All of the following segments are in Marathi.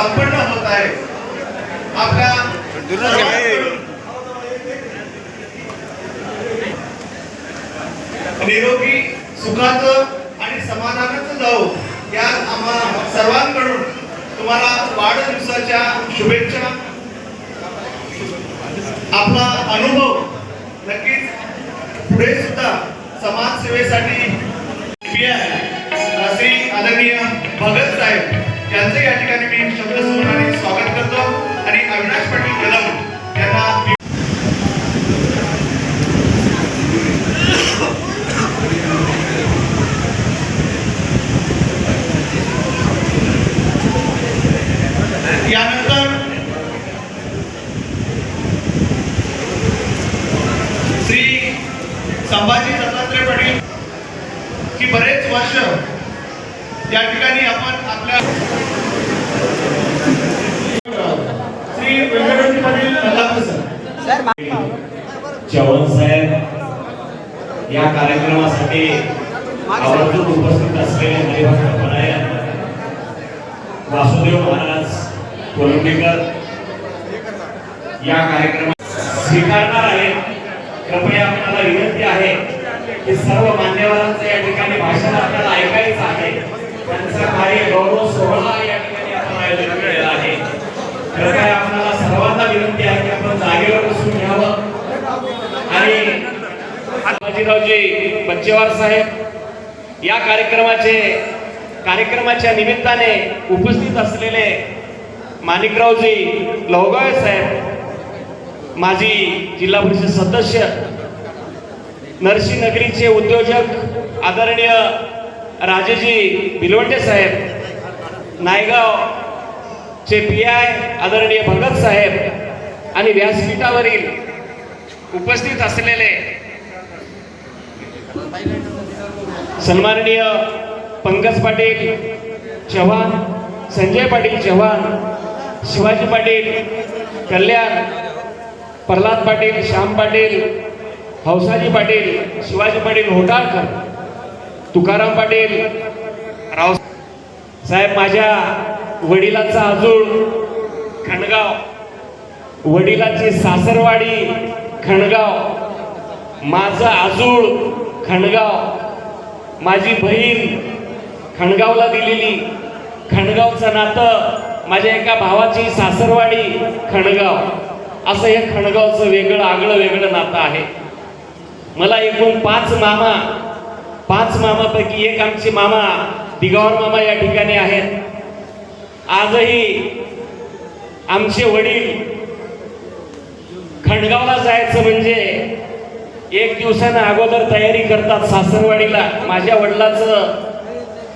संपन्न होत आहे। आपल्या निरोगी सुखाचं आणि समाधानाचं जाऊ या आम्हा सर्वांकडून तुम्हाला वाढदिवसाच्या शुभेच्छा। आपला अनुभव नक्कीच पुढे सुद्धा समाजसेवेसाठी श्री आदरणीय भगत साहेब यांचं या ठिकाणी मी शब्दसमूहाने स्वागत करतो आणि अविनाश पाटील कदम यांना यानंतर श्री संभाजी दत्तात्रय पाटील की बरेच वर्ष या ठिकाणी आपण आपल्या श्री व्यंकटराव पाटील चव्हाण साहेब या कार्यक्रमासाठी आवर्जून उपस्थित असलेले हरिभक्त परायण वासुदेव महाराज कोलंबीकर या कार्यक्रमात स्वीकारणार आहेत। कृपया आपल्याला विनंती आहे की सर्व मान्यवरांचं या ठिकाणी भाषण आपल्याला ऐकायचं आहे। त्यांचा कार्य गौरव सोहळा या ठिकाणी आपण आयोजित केलेला आहे। कृपया आपल्याला सर्वांना विनंती आहे की आपण जागेवर बसून घ्यावं आणि बाजीरावजी बच्चेवार साहेब या कार्यक्रमाच्या निमित्ताने उपस्थित असलेले माणिकरावजी लवगावे साहेब, माजी जिल्हा परिषद सदस्य, नरसी नगरीचे उद्योजक आदरणीय राजेजी बिलवंडे साहेब, नायगावचे PI आदरणीय भगत साहेब आणि व्यासपीठावरील उपस्थित असलेले सन्माननीय पंकज पाटील चव्हाण, संजय पाटील चव्हाण, शिवाजी पाटील कल्याण, प्रल्हाद पाटील, श्याम पाटील, हौसाजी पाटील, शिवाजी पाटील होटाळकर, तुकाराम पाटील, राव साहेब, माझ्या वडिलांचा आजूळ खंडगाव, वडिलांची सासरवाडी खंडगाव, माझा आजूळ खंडगाव, माझी बहीण खंडगावला दिलेली, खंडगावचं नातं माझ्या एका भावाची सासरवाडी खंडगाव, असं हे खंडगावचं वेगळं आगळं वेगळं नातं आहे। मला एकूण 5 मामापैकी एक आमचे मामा दिगावर मामा या ठिकाणी आहेत। आजही आमचे वडील खंडगावला जायचं म्हणजे एक दिवसानं अगोदर तयारी करतात सासरवाडीला। माझ्या वडिलाचं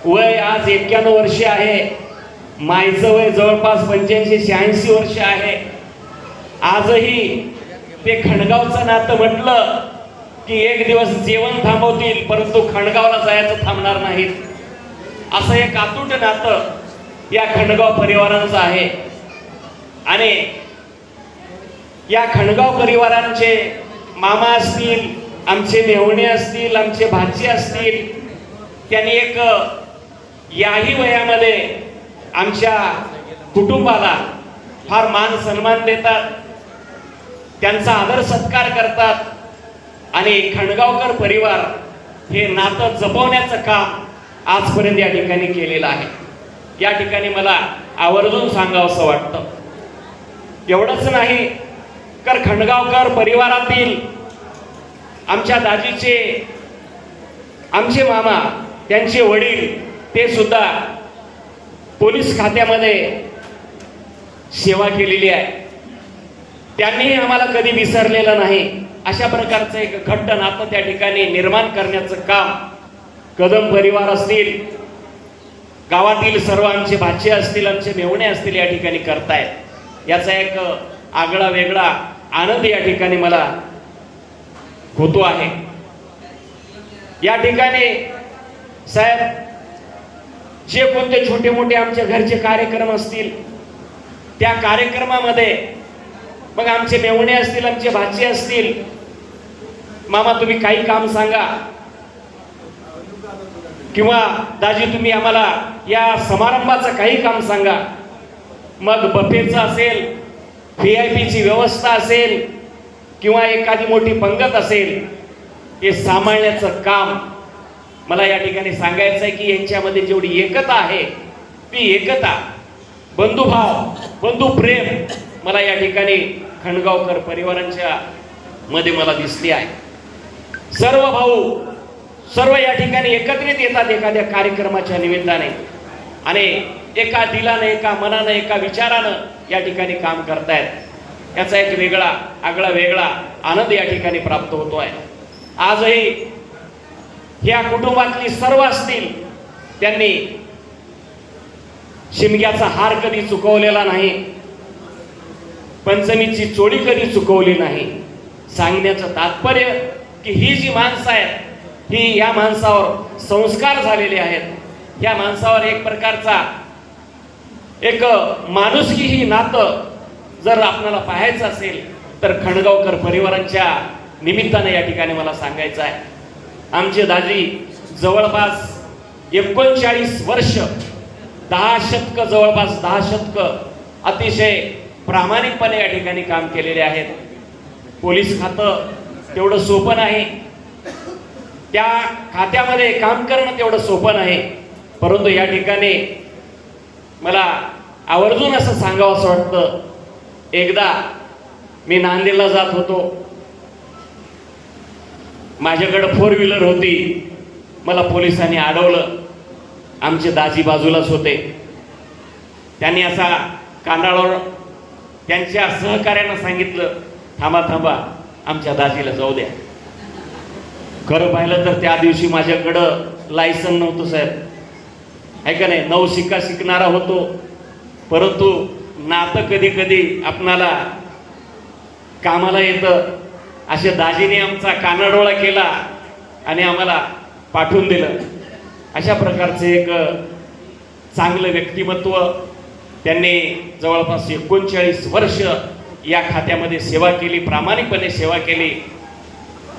वय आज 91 वर्ष आहे, माईचं वय जवळपास 85-86 वर्ष आहे। आजही ते खंडगावचं नातं म्हटलं की एक दिवस जेवण थांबवतील परंतु खंडगावला जायचं थांबणार नाहीत, असं एक अतूट नातं या खंडगाव परिवारांचं आहे। आणि या खंडगाव परिवारांचे मामा असतील, आमचे मेहुणे असतील, आमचे भाचे असतील, त्यांनी एक याही वयामध्ये आमच्या कुटुंबाला फार मान सन्मान देतात, त्यांचा आदर सत्कार करतात आणि खंडगावकर परिवार हे नातं जपवण्याचं काम आजपर्यंत या ठिकाणी केलेलं आहे। या ठिकाणी मला आवर्जून सांगावंसं वाटतं। एवढंच नाही तर खंडगावकर परिवारातील आमच्या दाजीचे आमचे मामा, त्यांचे वडील, ते सुद्धा पोलीस खात्यामध्ये सेवा केलेली आहे। त्यांनीही आम्हाला कधी विसरलेलं नाही। अशा प्रकारचं एक घट्ट नातं त्या ठिकाणी निर्माण करण्याचं काम कदम परिवार असतील, गावातील सर्व आमचे भाचे असतील, आमचे मेहुणे असतील, या ठिकाणी करतायत। याचा एक आगळा वेगळा आनंद या ठिकाणी मला होतो आहे। या ठिकाणी साहेब जे कोणते छोटे मोठे आमच्या घरचे कार्यक्रम असतील त्या कार्यक्रमामध्ये मग आमचे मेहुणे असतील, आमचे भाचे असतील, मामा तुम्ही काही काम सांगा किंवा दाजी तुम्ही आम्हाला या समारंभाचं काही काम सांगा, मग बफेचं असेल, VIP ची व्यवस्था असेल किंवा एखादी मोठी पंगत असेल, हे सांभाळण्याचं काम मला या ठिकाणी सांगायचं आहे की यांच्यामध्ये जेवढी एकता आहे ती एकता, बंधुभाव, बंधुप्रेम मला या ठिकाणी खंडगावकर परिवारांच्या मध्ये मला दिसते आहे. सर्व भाऊ सर्व या ठिकाणी एकत्रित येतात एखाद्या कार्यक्रमाच्या निमित्ताने आणि एका दिलाने, एका मनानं, एका विचारानं या ठिकाणी काम करतायत. याचा एक वेगळा आगळा वेगळा आनंद या ठिकाणी प्राप्त होतो आहे. आजही या कुटुंबातली सर्व असतील त्यांनी शिमग्याचा हार कधी चुकवलेला नाही, पंचमीची चोळी कधी चुकवली नाही. सांगण्याचं तात्पर्य की ही जी माणसं आहेत ही या माणसावर संस्कार झालेले आहेत. या माणसावर एक प्रकारचा एक माणुसकी ही नातं जर आपल्याला पाहायचं असेल तर खंडगावकर परिवारांच्या निमित्ताने या ठिकाणी मला सांगायचं आहे. आमचे दाजी जवळपास 39 वर्ष, 10 शतक, जवळपास 10 शतक अतिशय प्रामाणिकपणे या ठिकाणी काम केलेले आहेत. पोलीस खातं तेवढं सोपं नाही, त्या खात्यामध्ये काम करणं तेवढं सोपं नाही, परंतु या ठिकाणी मला आवर्जून असं सांगावं असं वाटतं. एकदा मी नांदेडला जात होतो, माझ्याकडे 4 व्हीलर होती, मला पोलिसांनी अडवलं. आमचे दाजी बाजूलाच होते. त्यांनी असा कानावर त्यांच्या सहकार्यानं सांगितलं, थांबा थांबा, आमच्या दाजीला जाऊ द्या. खरं पाहिलं तर त्या दिवशी माझ्याकडं लायसन नव्हतं साहेब, आहे का नाही, नवशिका शिकणारा होतो, परंतु नातं कधी कधी आपणाला कामाला येतं. अशा दाजीने आमचा कानाडोळा केला आणि आम्हाला पाठवून दिलं. अशा प्रकारचे एक चांगलं व्यक्तिमत्व त्यांनी जवळपास 39 वर्ष या खात्यामध्ये सेवा केली, प्रामाणिकपणे सेवा केली.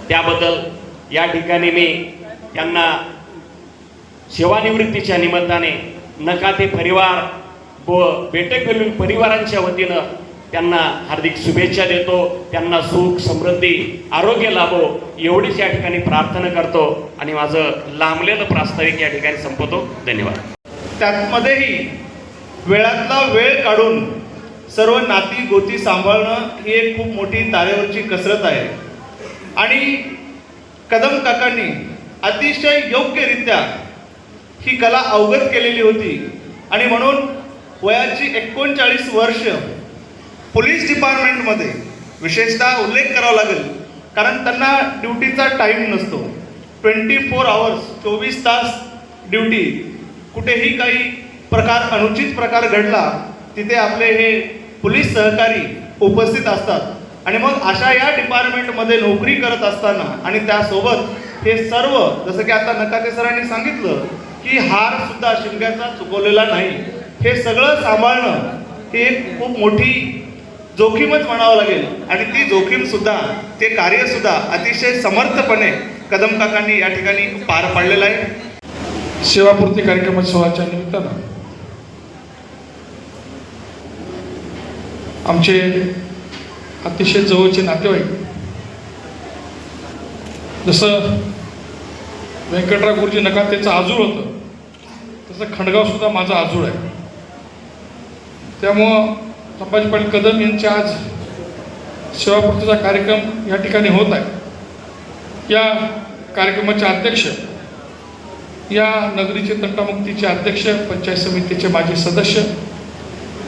त्याबद्दल या ठिकाणी मी त्यांना सेवानिवृत्तीच्या निमित्ताने नकाते परिवार व बेटक परिवारांच्या वतीनं त्यांना हार्दिक शुभेच्छा देतो. त्यांना सुख, समृद्धी, आरोग्य लाभो एवढीच या ठिकाणी प्रार्थना करतो आणि माझं लांबलेलं प्रास्ताविक या ठिकाणी संपवतो. धन्यवाद. त्यामध्येही वेळातला वेळ काढून सर्व नाती गोती सांभाळणं ही एक खूप मोठी तारेवरची कसरत आहे आणि कदम काकांनी अतिशय योग्यरित्या ही कला अवगत केलेली होती आणि म्हणून वयाची 39 वर्ष पोलीस डिपार्टमेंटमध्ये विशेषतः उल्लेख करावा लागेल, कारण त्यांना ड्युटीचा टाईम नसतो. 24 आवर्स, 24 तास ड्युटी. कुठेही काही प्रकार, अनुचित प्रकार घडला तिथे आपले हे पोलीस सहकारी उपस्थित असतात आणि मग अशा या डिपार्टमेंटमध्ये नोकरी करत असताना आणि त्यासोबत हे सर्व, जसं की आता नकाते सरांनी सांगितलं की हार सुद्धा शिमग्याचा चुकवलेला नाही, हे सगळं सांभाळणं ही एक खूप मोठी जोखीमच म्हणावं लागेल आणि ती जोखीम सुद्धा, ते कार्य सुद्धा अतिशय समर्थपणे कदम काकांनी या ठिकाणी पार पाडलेलं आहे. सेवापूर्ती कार्यक्रमाच्या सोहळ्याच्या निमित्तानं आमचे अतिशय जवळचे नातेवाईक, जसं व्यंकटराव गुरुजी नकातेचं आजूळ होतं तसं खंडगाव सुद्धा माझा आजूळ आहे. त्यामुळं संभाजी पाटील कदम यांच्या आज सेवापूर्तीचा कार्यक्रम या ठिकाणी होत आहे. या कार्यक्रमाचे अध्यक्ष, या नगरीचे तंटामुक्तीचे अध्यक्ष, पंचायत समितीचे माजी सदस्य,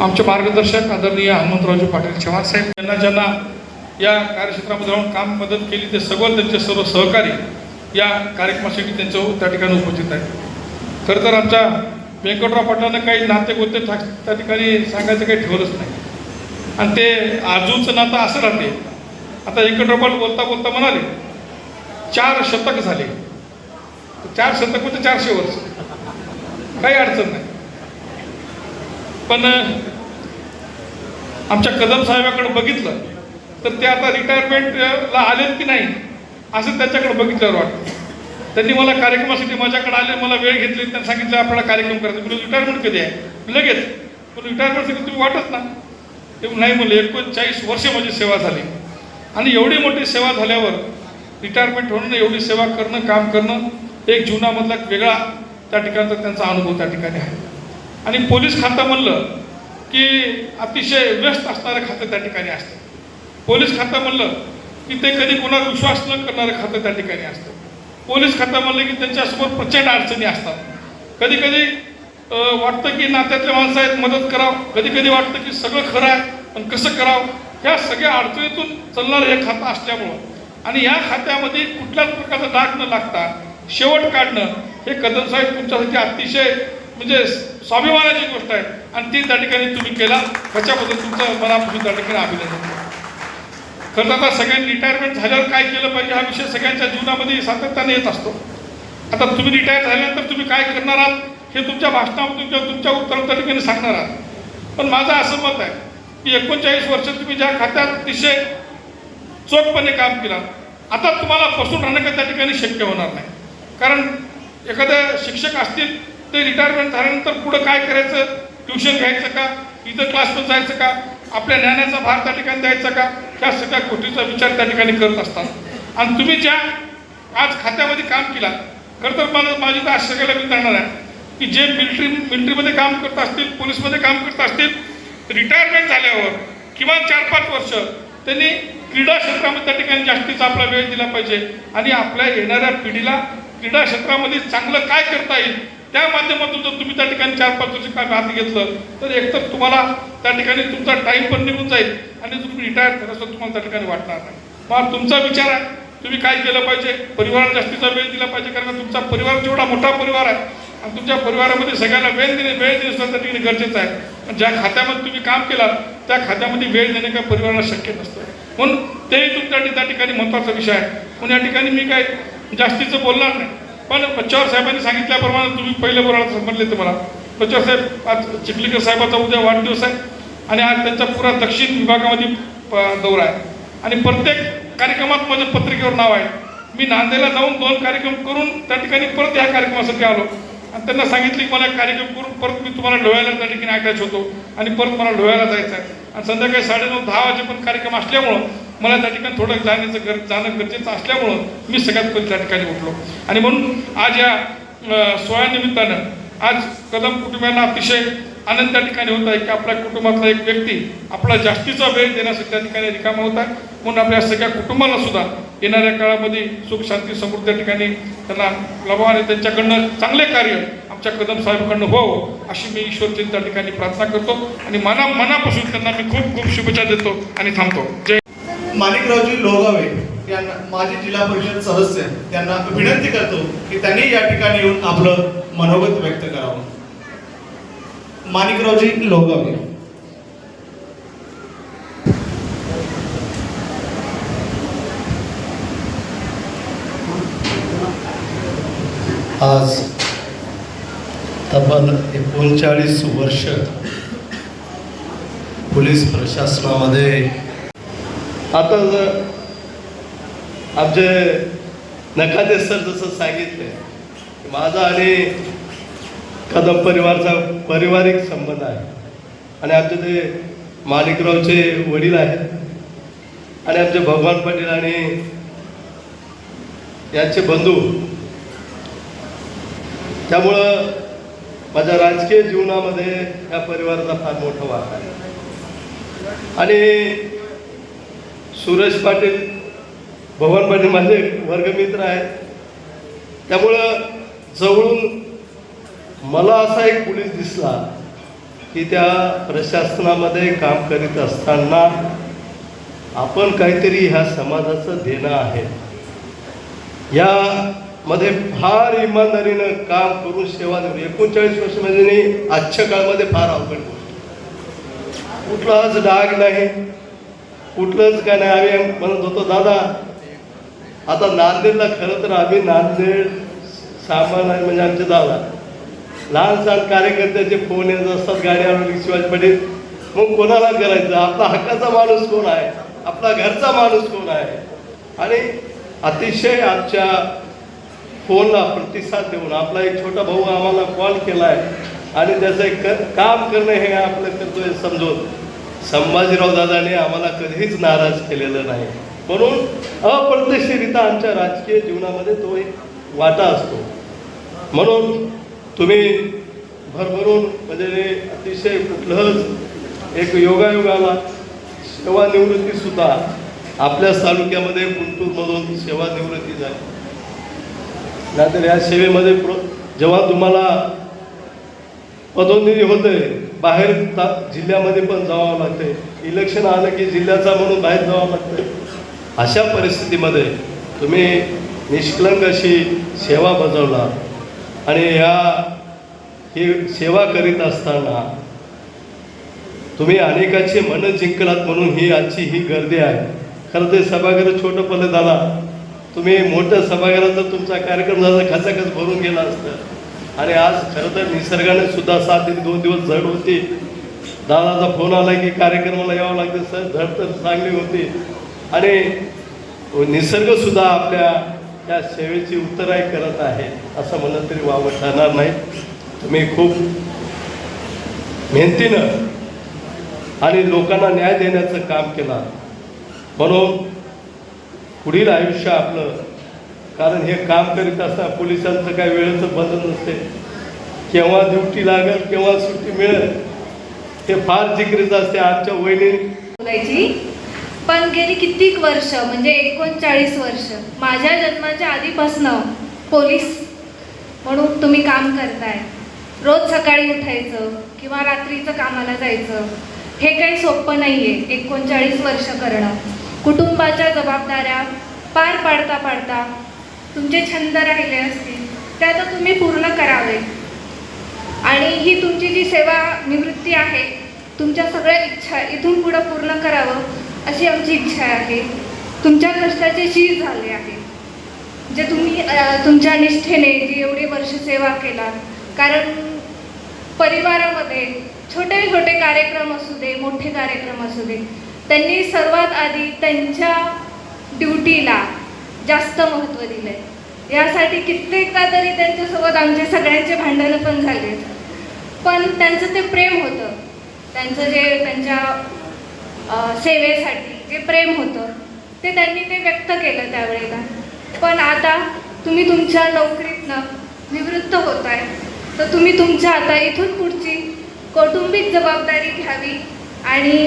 आमचे मार्गदर्शक आदरणीय हनुमंतरावजी पाटील चव्हाण साहेब, यांना ज्यांना या कार्यक्षेत्रामध्ये राहून काम मदत केली ते सगळं त्यांचे सर्व सहकारी या कार्यक्रमासाठी त्यांचं त्या ठिकाणी उपस्थित आहे. खरं तर आमच्या व्यंकटराव पाटलांना काही नाते गोते त्या ठिकाणी सांगायचं काही ठेवलंच नाही आणि ते आजूचं नातं असं राहते. आता व्यंकटराव पाटील बोलता बोलता म्हणाले 4 शतक झाले, 4 शतक म्हणजे 400 वर्ष, काही अडचण नाही. पण आमच्या कदम साहेबाकडे बघितलं तर ते आता रिटायरमेंटला आलेत की नाही असं त्याच्याकडे बघितल्यावर वाटतं. त्यांनी मला कार्यक्रमासाठी माझ्याकडे आले, मला वेळ घेतली, त्यांनी सांगितलं आपल्याला कार्यक्रम करायचा. रिटायरमेंट कधी आहे? लगेच. पण रिटायरमेंटसाठी तुम्ही वाटत ना. ते नाही म्हणले 39 वर्ष माझी सेवा झाली आणि एवढी मोठी सेवा झाल्यावर रिटायरमेंट होणं, एवढी सेवा करणं, काम करणं एक जीवनामधला एक वेगळा त्या ठिकाणचा त्यांचा अनुभव त्या ठिकाणी आहे. आणि पोलीस खातं म्हणलं की अतिशय व्यस्त असणारं खातं त्या ठिकाणी असतं. पोलीस खातं म्हणलं की ते कधी कोणावर विश्वास न करणारं खातं त्या ठिकाणी असतं. पोलीस खातं म्हणलं की त्यांच्यासमोर प्रचंड अडचणी असतात. कधी कधी वाटतं की नात्यातले माणसं आहेत, मदत करावं. कधी कधी वाटतं की सगळं खरं आहे पण कसं करावं. ह्या सगळ्या अडचणीतून चालणारं हे खातं असल्यामुळं आणि या खात्यामध्ये कुठल्याच प्रकारचा डाग न लागता शेवट काढणं हे कदम साहेब तुमच्यासाठी अतिशय म्हणजे स्वाभिमानाची गोष्ट आहे आणि ती त्या ठिकाणी तुम्ही केला. ह्याच्याबद्दल तुमचं मनापासून त्या ठिकाणी अभिनंदन. खरं तर आता सगळ्यांनी रिटायरमेंट झाल्यावर काय केलं पाहिजे हा विषय सगळ्यांच्या जीवनामध्ये सातत्याने येत असतो. आता तुम्ही रिटायर झाल्यानंतर तुम्ही काय करणार आहात हे तुमच्या भाषणामधून किंवा तुमच्या उत्तरात त्या ठिकाणी सांगणार आहात. पण माझं असं मत आहे की 39 वर्ष तुम्ही ज्या खात्यात अतिशय चोखपणे काम केलं, आता तुम्हाला बसून राहणं का त्या ठिकाणी शक्य होणार नाही. कारण एखाद्या शिक्षक असतील ते रिटायरमेंट झाल्यानंतर पुढं काय करायचं, ट्युशन घ्यायचं का, इथं क्लासमध्ये जायचं का, आपल्या ज्ञानाचा भार त्या ठिकाणी द्यायचा का, ह्या सगळ्या गोष्टीचा विचार त्या ठिकाणी करत असतात. आणि तुम्ही ज्या आज खात्यामध्ये काम केला, खरं तर मला माझी तर आज सगळ्याला विचारणार आहे की जे मिलिटरीमध्ये काम करत असतील, पोलीसमध्ये काम करत असतील, रिटायरमेंट झाल्यावर किमान 4-5 वर्ष त्यांनी क्रीडा क्षेत्रामध्ये त्या ठिकाणी जास्तीचा आपला वेळ दिला पाहिजे आणि आपल्या येणाऱ्या पिढीला क्रीडा क्षेत्रामध्ये चांगलं काय करता येईल त्या माध्यमातून जर तुम्ही त्या ठिकाणी 4-5 वर्ष काम हाती घेतलं तर एकतर तुम्हाला त्या ठिकाणी तुमचा टाईम पण निघून जाईल आणि तुम्ही रिटायर झाल्याचं तुम्हाला त्या ठिकाणी वाटणार नाही. मग तुमचा विचार आहे तुम्ही काय केलं पाहिजे, परिवाराला जास्तीचा वेळ दिला पाहिजे. कारण तुमचा परिवार जेवढा मोठा परिवार आहे आणि तुमच्या परिवारामध्ये सगळ्यांना वेळ देणं त्या ठिकाणी गरजेचं आहे. पण ज्या खात्यामध्ये तुम्ही काम केलं त्या खात्यामध्ये वेळ देणं काय परिवाराला शक्य नसतं. म्हणून तेही तुमच्यासाठी त्या ठिकाणी महत्त्वाचा विषय आहे. म्हणून या ठिकाणी मी काय जास्तीचं बोलणार नाही. पण बच्चावर साहेबांनी सांगितल्याप्रमाणे तुम्ही पहिलं बोलायला समजले तुम्हाला. बच्चावर साहेब आज चिखलीकर साहेबाचा उद्या वाढदिवस आहे आणि आज त्यांचा पुरा दक्षिण विभागामध्ये दौरा आहे आणि प्रत्येक कार्यक्रमात माझं पत्रिकेवर नाव आहे. मी नांदेडला जाऊन 2 कार्यक्रम करून त्या ठिकाणी परत ह्या कार्यक्रमासाठी आलो आणि त्यांना सांगितले की मला कार्यक्रम करून परत मी तुम्हाला ढोळ्याला त्या ठिकाणी ऐकायचं होतो आणि परत मला ढोळ्याला जायचं आहे आणि संध्याकाळी 9:30-10 वाजेपर्यंत कार्यक्रम असल्यामुळं मला त्या ठिकाणी थोडं जाणं गरजेचं असल्यामुळं मी सगळ्यात पहिले त्या ठिकाणी उठलो. आणि म्हणून आज या सोहळ्यानिमित्तानं आज कदम कुटुंबियांना अतिशय आनंद त्या ठिकाणी होत आहे की आपल्या कुटुंबातला एक व्यक्ती आपला जास्तीचा वेळ देण्यासाठी त्या ठिकाणी रिकामा होत आहे. म्हणून आपल्या सगळ्या कुटुंबाला सुद्धा येणाऱ्या काळामध्ये सुख शांती समृद्धी त्या ठिकाणी त्यांना लाभावं आणि त्यांच्याकडनं चांगले कार्य आमच्या कदम साहेबांकडनं व्हावं अशी मी ईश्वरची त्या ठिकाणी प्रार्थना करतो आणि मनापासून त्यांना मी खूप खूप शुभेच्छा देतो आणि थांबतो. जय. माणिकरावजी लोगावे यांना माजी जिल्हा परिषद सदस्य त्यांना विनंती करतो की त्यांनी या ठिकाणी येऊन आपलं मनोगत व्यक्त करावं. माणिकरावजी लोगावे. आज तब्बल 39 वर्ष पोलीस प्रशासनामध्ये आता जर आमचे नखाते सर जसं सांगितले माझा आणि कदम परिवारचा पारिवारिक संबंध आहे आणि आमचे ते माणिकरावचे वडील आहेत आणि आमचे भगवान पाटील आणि यांचे बंधू. त्यामुळं माझ्या राजकीय जीवनामध्ये या परिवाराचा फार मोठा वाटा आहे. आणि सुरेश पाटील, भगवान पाटील माझे वर्गमित्र आहेत. त्यामुळं जवळून मला असा एक पोलीस दिसला की त्या प्रशासनामध्ये काम करीत असताना आपण काहीतरी ह्या समाजाचं देणं आहे. यामध्ये फार इमानदारीनं काम करून सेवा देऊन 39 वर्ष म्हणजे आजच्या काळामध्ये फार अवघड गोष्ट. कुठलाच डाग नाही, कुठलंच काय नाही. आम्ही म्हणत होतो दादा आता नांदेडला खरं तर आम्ही नांदेड सामान आहे म्हणजे आमचे दादा लहान सहान कार्यकर्त्याचे फोन येत असतात गाडीवर शिवाजी पाटील. मग कोणाला करायचं, आपला हक्काचा माणूस कोण आहे, आपला घरचा माणूस कोण आहे. आणि अतिशय आमच्या फोनला प्रतिसाद देऊन आपला एक छोटा भाऊ आम्हाला कॉल केला आहे आणि त्याचं काम करणं हे आपलं कर्तव्य समजून संभाजीराव दादाने आम्हाला कधीच नाराज केलेलं नाही. म्हणून अप्रत्यक्षरित्या आमच्या राजकीय जीवनामध्ये तो एक वाटा असतो. म्हणून तुम्ही भरभरून म्हणजे अतिशय कुठलंच एक योगायोगाला सेवानिवृत्तीसुद्धा आपल्याच तालुक्यामध्ये गुंटूरमधून सेवानिवृत्ती झाली. नाहीतर या सेवेमध्ये जेव्हा तुम्हाला पदोन्नती होते बाहेर जिल्ह्यामध्ये पण जावं लागते, इलेक्शन आलं की जिल्ह्याचा म्हणून बाहेर जावं लागतं. अशा परिस्थितीमध्ये तुम्ही निष्कलंक अशी सेवा बजावला आणि ही सेवा करीत असताना तुम्ही अनेकाची मनं जिंकलात म्हणून ही आजची ही गर्दी आहे. खरं ते सभागृह छोटं पल्ले झाला, तुम्ही मोठ्या सभागृहाचा तुमचा कार्यक्रम झाला खचाखच भरून गेला असतं. आणि आज खरं तर निसर्गाने सुद्धा साथ दिली. 2 दिवस झड होती. दादाचा फोन आला की कार्यक्रमाला यावं लागतं. सर झड तर चांगली होती आणि निसर्गसुद्धा आपल्या त्या सेवेची उत्तराई करत आहे असं म्हणत तरी वावं ठरणार नाही. तुम्ही खूप मेहनतीनं आणि लोकांना न्याय देण्याचं काम केलं. म्हणून पुढील आयुष्य आपलं, कारण हे काम करीत असताना पोलिसांचं काही वेळेचं बंधन नसते, केव्हा ड्युटी लागेल केव्हा सुट्टी मिळेल हे फार जिकरीचं असते. आमच्या वहिनी बोलायची पण गेली कित्येक वर्ष म्हणजे 39 वर्ष माझ्या जन्माच्या आधीपासनं पोलीस म्हणून तुम्ही काम करताय. रोज सकाळी उठायचं किंवा रात्रीचं कामाला जायचं हे काही सोपं नाही आहे. 39 वर्ष करणं, कुटुंबाच्या जबाबदाऱ्या पार पाडता पाडता तुमचे छंद राहिले असतील ते आता तुम्ही पूर्ण करावे. आणि ही तुमची जी सेवा निवृत्ती आहे तुमच्या सगळ्या इच्छा इथून पुढं पूर्ण करावं अशी आमची इच्छा आहे. तुमच्या कष्टाचे शीर झाले आहे जे तुम्ही तुमच्या निष्ठेने जी एवढी वर्ष सेवा केला. कारण परिवारामध्ये छोटे छोटे कार्यक्रम असू दे मोठे कार्यक्रम असू दे त्यांनी सर्वात आधी त्यांच्या ड्युटीला जास्त महत्त्व दिलं आहे. यासाठी कित्येकदा तरी त्यांच्यासोबत आमचे सगळ्यांचे भांडणं पण झाले, पण त्यांचं ते प्रेम होतं. त्यांचं जे त्यांच्या सेवेसाठी जे प्रेम होतं ते त्यांनी ते व्यक्त केलं त्यावेळेला. पण आता तुम्ही तुमच्या नोकरीतनं निवृत्त होत आहे तर तुम्ही तुमच्या आता इथून पुढची कौटुंबिक जबाबदारी घ्यावी आणि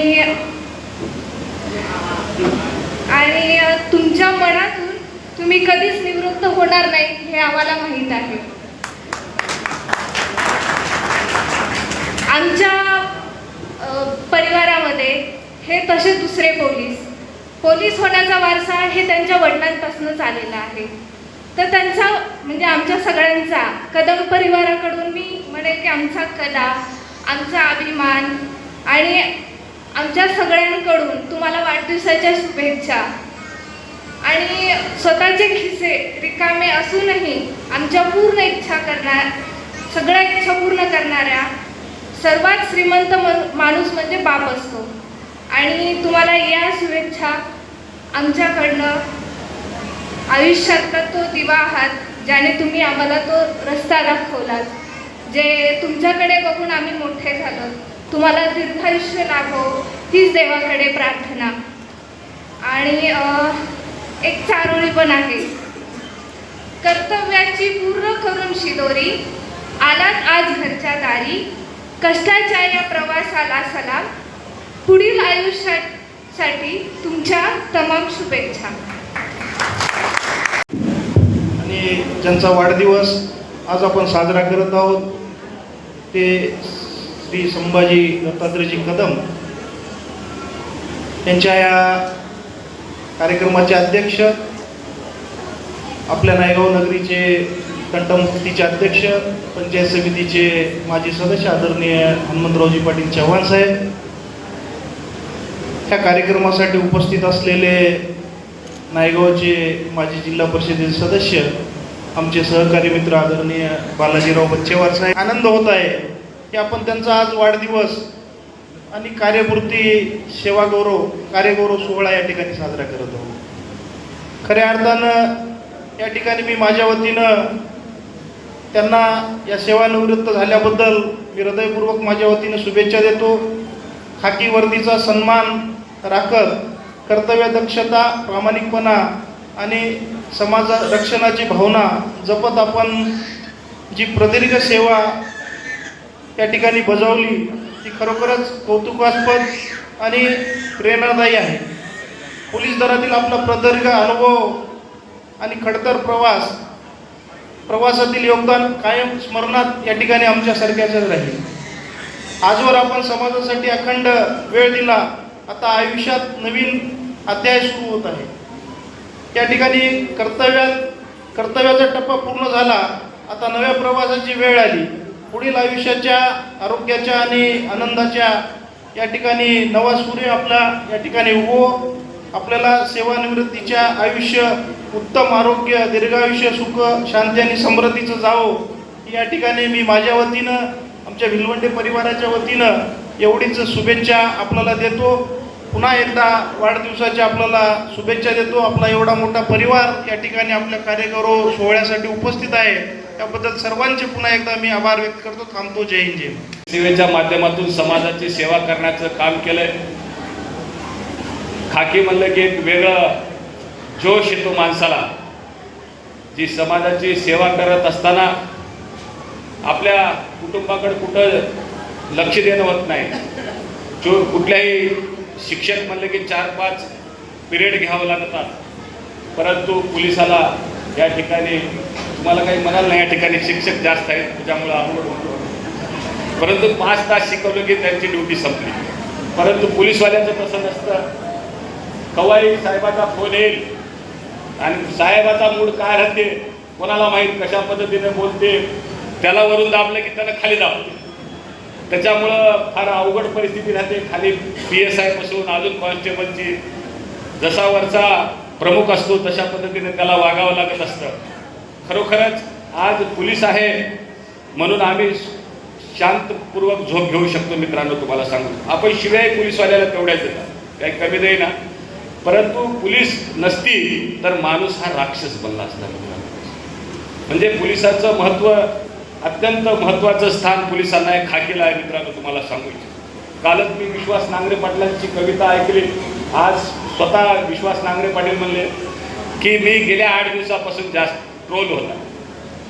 तुमच्या मनातून तुम्ही कधीच निवृत्त होणार नाही हे आम्हाला माहीत आहे. आमच्या परिवारामध्ये हे तसे दुसरे पोलीस होण्याचा वारसा हे त्यांच्या वडिलांपासूनच आलेला आहे. तर त्यांचा म्हणजे आमच्या सगळ्यांचा कदम परिवाराकडून मी म्हणेल की आमचा कला, आमचा अभिमान आणि आमच्या सगळ्यांकडून तुम्हाला वाढदिवसाच्या शुभेच्छा. आणि स्वतःचे खिसे रिकामे असूनही आमच्या पूर्ण इच्छा सगळ्या इच्छा पूर्ण करणाऱ्या सर्वात श्रीमंत माणूस म्हणजे बाप असतो. आणि तुम्हाला या शुभेच्छा आमच्याकडनं. आयुष्यातला तो दिवा आहात ज्याने तुम्ही आम्हाला तो रस्ता दाखवलात, जे तुमच्याकडे बघून आम्ही मोठे झालो. तुम्हाला दीर्घायुष्य लाभो हीच देवाकडे प्रार्थना. आणि एक चारोळी पण आहे. कर्तव्याची पूर्ण करून शिदोरी आलात आज घरच्या दारी, कष्टाच्या या प्रवासाला सलाम, पुढील आयुष्यासाठी तुमच्या तमाम शुभेच्छा. आणि ज्यांचा वाढदिवस आज आपण साजरा करत आहोत ते श्री संभाजी दत्तात्रयजी कदम यांच्या या कार्यक्रमाचे अध्यक्ष, आपल्या नायगाव नगरीचे तंटमुक्तीचे अध्यक्ष, पंचायत समितीचे माजी सदस्य आदरणीय हनुमंतरावजी पाटील चव्हाण साहेब, ह्या कार्यक्रमासाठी उपस्थित असलेले नायगावचे माजी जिल्हा परिषदेचे सदस्य, आमचे सहकारी मित्र आदरणीय बालाजीराव बच्चेवार साहेब. आनंद होत आहे की आपण त्यांचा आज वाढदिवस आणि कार्यपूर्ती सेवागौरव कार्यगौरव सोहळा या ठिकाणी साजरा करत आहोत. खऱ्या अर्थानं या ठिकाणी मी माझ्या वतीनं त्यांना या सेवानिवृत्त झाल्याबद्दल मी हृदयपूर्वक माझ्या वतीने शुभेच्छा देतो. खाकी वर्दीचा सन्मान राखत कर्तव्यदक्षता, प्रामाणिकपणा आणि समाज रक्षणाची भावना जपत आपण जी प्रदीर्घ सेवा या ठिकाणी बजावली ती खरोखरच कौतुकास्पद आणि प्रेरणादायी आहे. पोलीस दलातील आपला प्रदीर्घ अनुभव आणि खडतर प्रवासातील योगदान कायम स्मरणात या ठिकाणी आमच्यासारख्याच राहील. आजवर आपण समाजासाठी अखंड वेळ दिला. आता आयुष्यात नवीन अध्याय सुरू होत आहे. या ठिकाणी कर्तव्याचा टप्पा पूर्ण झाला. आता नव्या प्रवासाची वेळ आली. पुढील आयुष्याच्या, आरोग्याच्या आणि आनंदाच्या या ठिकाणी नवा सूर्य आपल्या या ठिकाणी उगवो. आपल्याला सेवानिवृत्तीच्या आयुष्य उत्तम आरोग्य, दीर्घायुष्य, सुख, शांती आणि समृद्धीचं जावो या ठिकाणी मी माझ्या वतीनं, आमच्या भिलवंडे परिवाराच्या वतीनं एवढीच शुभेच्छा आपल्याला देतो. पुन्हा एकदा वाढदिवसाच्या आपल्याला शुभेच्छा देतो. आपला एवढा मोठा परिवार या ठिकाणी आपल्या कार्यगौरव सोहळ्यासाठी उपस्थित आहे, त्याबद्दल सर्वांचे पुन्हा एकदा मी आभार व्यक्त करतो. थांबतो. जय हिंद, जय महाराष्ट्र. सेवेच्या माध्यमातून समाजाची सेवा करण्याचं काम केलंय. खाकी म्हणलं की एक वेगळं जोश येतो माणसाला. जी समाजाची सेवा करत असताना आपल्या कुटुंबाकडे कुठं लक्ष देणं होत नाही. कुठल्याही शिक्षक म्हणलं की 4-5 पिरियड घ्यावं लागतात, परंतु पोलिसाला या ठिकाणी तुम्हाला काही म्हणाल नाही, या ठिकाणी शिक्षक जास्त आहेत त्याच्यामुळं अवघड होतो. परंतु 5 तास शिकवलं की त्यांची ड्युटी संपली. परंतु पोलीसवाल्यांचं तसं नसतं. कवाई साहेबाचा फोन येईल आणि साहेबाचा मूड काय राहते कोणाला माहीत, कशा पद्धतीने बोलते, त्याला वरून दाबलं की त्याला खाली दाबते. त्याच्यामुळं फार अवघड परिस्थिती राहते. खाली PSI पासून अजून कॉन्स्टेबलची जसा वरचा प्रमुख असतो तशा पद्धतीने त्याला वागावं लागत असतं. खरोखरच आज पोलीस आहे म्हणून आम्ही शांतपूर्वक झोप घेऊ शकतो. मित्रांनो, तुम्हाला सांगू, आपण शिवाय पोलीसवाल्याला तेवढ्याच देतात, काही कमी देईना. परंतु पोलीस नसती तर माणूस हा राक्षस बनला असता. म्हणजे पोलिसाचं महत्त्व, अत्यंत महत्त्वाचं स्थान पोलिसांना आहे, खाकीला आहे. मित्रांनो, तुम्हाला सांगू इच्छितो, कालच मी विश्वास नांगरे पाटलांची कविता ऐकली. आज स्वतः विश्वास नांगरे पाटील म्हणले की मी गेल्या 8 दिवसापासून जास्त ट्रोल होता.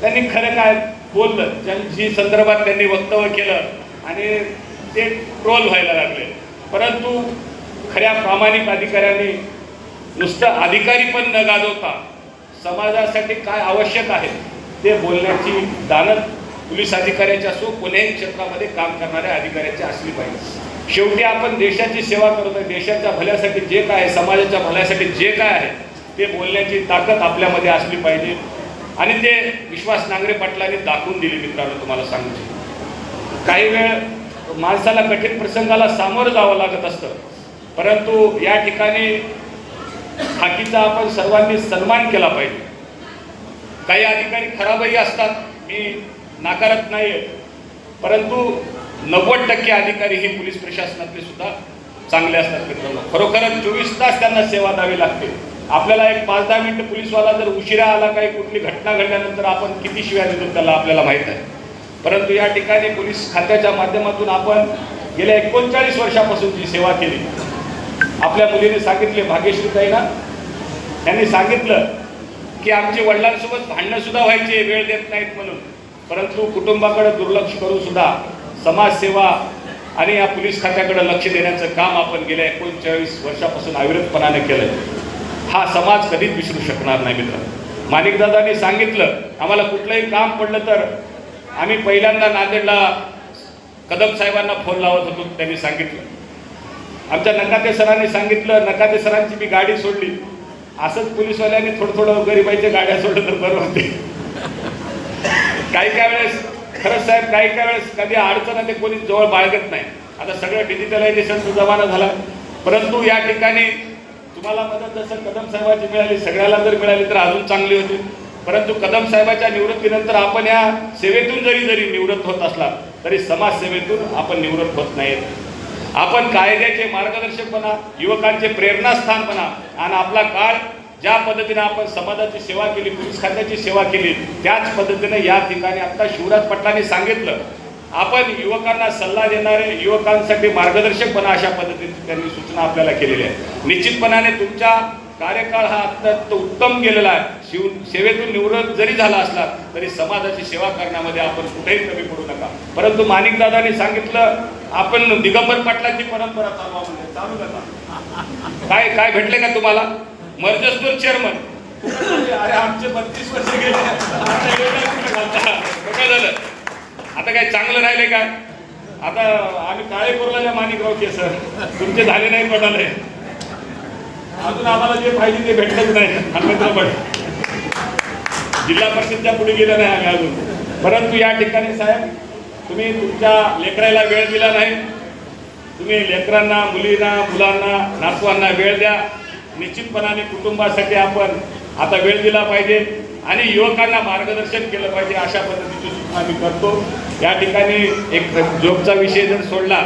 त्यांनी खरं काय बोललं, ज्यांची संदर्भात त्यांनी वक्तव्य केलं आणि ते ट्रोल व्हायला लागले. परंतु खऱ्या प्रामाणिक अधिकाऱ्यांनी नुसतं अधिकारी पण न गाजवता समाजासाठी काय आवश्यक आहे ते बोलण्याची दानत पोलीस अधिकाऱ्याच्या असो, कोणत्याही क्षेत्रामध्ये काम करणाऱ्या अधिकाऱ्याची असली पाहिजे. शेवटी आपण देशाची सेवा करत आहे. देशाच्या भल्यासाठी जे काय आहे, समाजाच्या भल्यासाठी जे काय आहे ते बोलण्याची ताकद आपल्यामध्ये असली पाहिजे आणि ते विश्वास नांगरे पाटलांनी दाखवून दिली. मित्रांनो, तुम्हाला सांगू, काही वेळ माणसाला कठीण प्रसंगाला सामोरं जावं लागत असतं, परंतु या ठिकाणी खाकीचा आपण सर्वांनी सन्मान केला पाहिजे. काही अधिकारी खराबही असतात, मी नाकारत नाही, परंतु 90% अधिकारी ही पोलीस प्रशासनातले सुद्धा चांगले असतात. मित्रांनो, खरोखरच 24 तास त्यांना सेवा द्यावी लागते. आपल्याला एक 5-10 मिनिटं पोलीसवाला जर उशिरा आला, काही कुठली घटना घडल्यानंतर आपण किती शिव्या देतो त्याला आपल्याला माहीत आहे. परंतु या ठिकाणी पोलीस खात्याच्या माध्यमातून आपण गेल्या 39 वर्षापासून जी सेवा केली. आपल्या मुलीने सांगितले, भाग्यश्रीताईंना, त्यांनी सांगितलं की आमचे वडिलांसोबत भांडणं सुद्धा व्हायचे, वेळ देत नाहीत म्हणून, परंतु कुटुंबाकडे दुर्लक्ष करून सुद्धा समाजसेवा आणि या पोलीस खात्याकडे लक्ष देण्याचं काम आपण गेल्या 39 वर्षापासून अविरतपणाने केलं. हा समाज कधीच विसरू शकणार नाही. मित्रांनो, माणिकदादांनी सांगितलं, आम्हाला कुठलंही काम पडलं तर आम्ही पहिल्यांदा नांदेडला कदम साहेबांना फोन लावत होतो. त्यांनी सांगितलं, आमच्या नकाते सरांनी सांगितलं, नकाते सरांची मी गाडी सोडली. असंच पोलीसवाल्यांनी थोडं गरिबाईच्या गाड्या सोडलं तर बरं होते. काही वेळेस खरंच साहेब, काही वेळेस कधी अडचण ते कोणी जवळ बाळगत नाही. आता सगळं डिजिटलायझेशनचा जमाना झाला, परंतु या ठिकाणी तुम्हाला मदत जसं कदम साहेबांची मिळाली, सगळ्याला जर मिळाली तर अजून चांगली होती. परंतु कदम साहेबाच्या निवृत्तीनंतर आपण या सेवेतून जरी निवृत्त होत असला तरी समाजसेवेतून आपण निवृत्त होत नाहीत. आपण कायद्याचे मार्गदर्शक बना, युवकांचे प्रेरणास्थान बना आणि आपला काळ ज्या पद्धतीने आपण समाजाची सेवा केली, पोलीस खात्याची सेवा केली, त्याच पद्धतीने या ठिकाणी आता शिवराज पाटलांनी सांगितलं, आपण युवकांना सल्ला देणारे, युवकांसाठी मार्गदर्शक बना, अशा पद्धतीने त्यांनी सूचना आपल्याला केलेल्या आहे. निश्चितपणाने तुमचा कार्यकाळ हा अत्यंत उत्तम गेलेला आहे. सेवेतून निवृत्त जरी झाला असला तरी समाजाची सेवा करण्यामध्ये आपण कुठेही कमी पडू नका. परंतु माणिकदादांनी सांगितलं, आपण दिगंबर पाटलांची परंपरा चालवा म्हणजे चालू नका. काय काय भेटले का तुम्हाला? मर्जस्तूर चेअरमन, अरे आमचे 32 वर्ष गेले, काय झालं? आता काय चांगलं राहिले काय? आता आम्ही काळे कोरला माणिकराव केसर, तुमचे झाले नाही पडाले, अजून आम्हाला जे पाहिजे ते भेटलंच नाही. हनुमंतराव जिल्हा परिषदच्या पुढे गेलं नाही आम्ही अजून. परंतु या ठिकाणी साहेब, तुम्ही तुमच्या लेकराला वेळ दिला नाही. तुम्ही लेकरांना, मुलांना, नातवांना वेळ द्या. निश्चितपणाने कुटुंबासाठी आपण आता वेळ दिला पाहिजे आणि युवकांना मार्गदर्शन केलं पाहिजे, अशा पद्धतीची सूचना मी करतो. या ठिकाणी एक जॉबचा विषय जर सोडला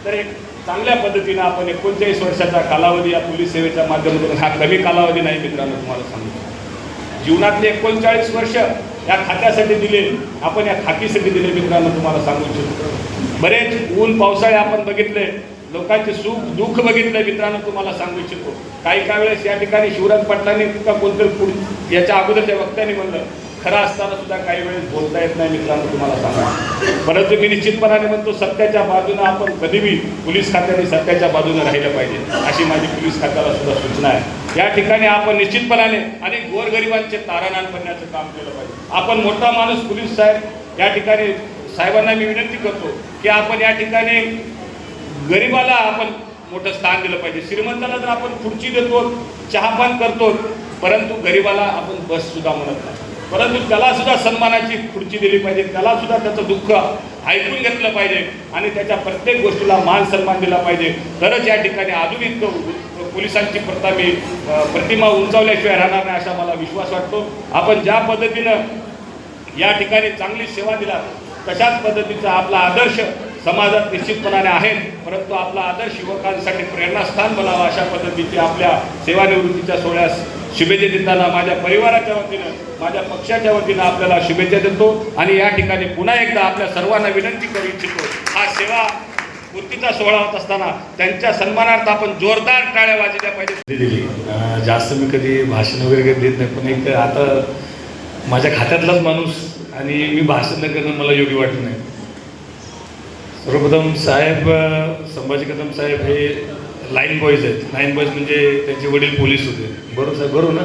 तर एक चांगल्या पद्धतीनं आपण 39 वर्षाचा कालावधी या पोलीस सेवेच्या माध्यमातून, हा कमी कालावधी नाही मित्रांनो, तुम्हाला सांगतो. जीवनातले 39 वर्ष या खात्यासाठी दिले, आपण या खाकीसाठी दिले मित्रांनो, तुम्हाला सांगू इच्छितो. बरेच ऊन पावसाळे आपण बघितले, लोकांचे सुख दुःख बघितले मित्रांनो, तुम्हाला सांगू इच्छितो. काही वेळेस या ठिकाणी शिवराज पाटलांनी का कोणतरी याच्या अगोदरच्या वक्त्यांनी म्हणलं, खरं असताना सुद्धा काही वेळेस बोलता येत नाही मित्रांनो, तुम्हाला सांगा. परंतु मी निश्चितपणाने म्हणतो, सत्याच्या बाजूनं आपण कधीही पोलीस खात्याने सत्याच्या बाजूनं राहिलं पाहिजे, अशी माझी पोलीस खात्याला सुद्धा सूचना आहे. या ठिकाणी आपण निश्चितपणाने आणि गोरगरिबांचे तारानान बनण्याचं काम केलं पाहिजे. आपण मोठा माणूस पोलीस साहेब, या ठिकाणी साहेबांना मी विनंती करतो की आपण या ठिकाणी गरिबाला आपण मोठं स्थान दिलं पाहिजे. श्रीमंताला जर आपण खुर्ची देतो, चहापान करतो, परंतु गरिबाला आपण बस सुद्धा म्हणत नाही. परंतु त्याला सुद्धा सन्मानाची खुर्ची दिली पाहिजे, त्याला सुद्धा त्याचं दुःख ऐकून घेतलं पाहिजे आणि त्याच्या प्रत्येक गोष्टीला मान सन्मान दिला पाहिजे. तरच या ठिकाणी आधुनिक पोलिसांची प्रतिमा उंचावल्याशिवाय राहणार नाही, असा मला विश्वास वाटतो. आपण ज्या पद्धतीनं या ठिकाणी चांगली सेवा दिला, तशाच पद्धतीचा आपला आदर्श समाजात निश्चितपणाने आहे. परंतु आपला आदर्श युवकांसाठी प्रेरणास्थान बनावा, अशा पद्धतीची आपल्या सेवानिवृत्तीच्या सोहळ्यास शुभेच्छा देताना माझ्या परिवाराच्या वतीनं, माझ्या पक्षाच्या वतीनं आपल्याला शुभेच्छा देतो. आणि या ठिकाणी पुन्हा एकदा आपल्या सर्वांना विनंती करू इच्छितो, हा सेवा पूर्तीचा सोहळा होत असताना त्यांच्या सन्मानार्थ आपण जोरदार टाळ्या वाजवल्या पाहिजे. जास्त मी कधी भाषण वगैरे काही देत नाही, पण एक आता माझ्या खात्यातलाच माणूस आणि मी भाषण न करणं मला योग्य वाटत नाही. सर्वप्रथम साहेब, संभाजी कदम साहेब हे लाईन बॉईज आहेत. लाईन बॉईज म्हणजे त्यांचे वडील पोलीस होते, बरोबर साहेब? बरोबर ना?